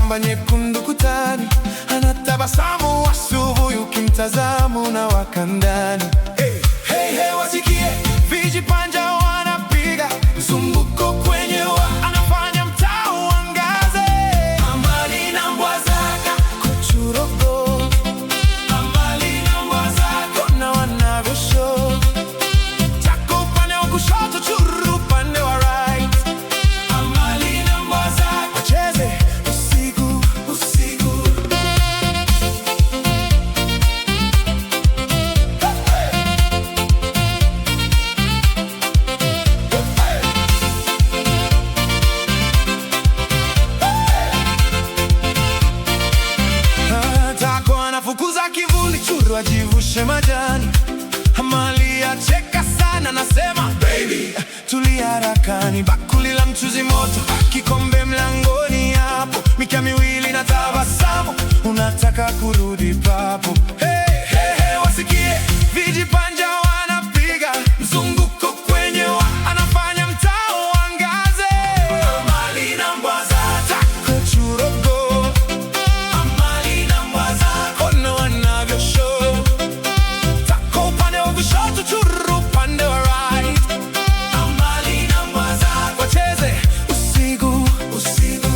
kamba nyekundu kutani, anatabasamu asubuhi, ukimtazama unawaka ndani. Hey, hey, hey, wasikie vijipanja wanapiga mzunguko kwenye anafanya mtaa uangaze. Amali na Mbwazaka kuchurogo, Amali na Mbwazaka na wanavyo show. Tako upande wa kushoto, churu upande wa right. Amali na Mbwazaka wacheze usiku usiku. Tako anafukuza kivuli, churu ajivushe majani. Amali acheka sana, nasema baby tulia harakani. Bakuli la mchuzi moto, kikombe mlangoni hapo, mikia miwili na tabasamu, unataka kurudi papo. Hey, hey, hey, wasikie vijipanja wanapiga mzunguko kwenye anafanya mtaa uangaze. Amali na Mbwazaka kuchurogo, Amali na Mbwazaka ona wanavyo show. Tako upande wa kushoto, churu upande wa right. Amali na Mbwazaka wacheze usiku usiku.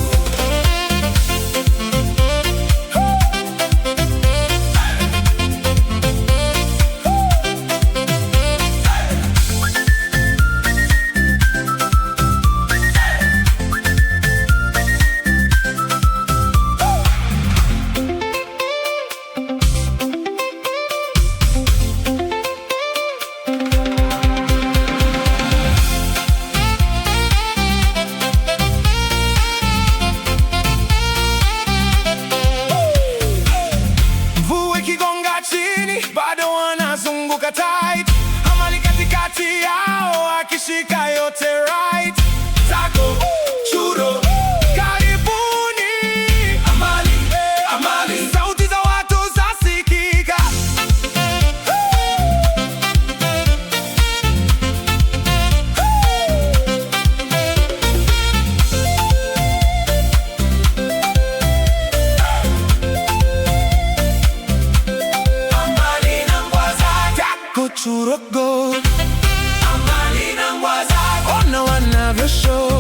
Mvua ikigonga chini, bado wanazunguka tight. Amali katikati yao, akishika yote right. Tako, churo, karibuni. Amali, Amali, sauti za watu zasikika. Amali na Mbwazaka kuchurogo, Amali na Mbwazaka ona wanavyo show.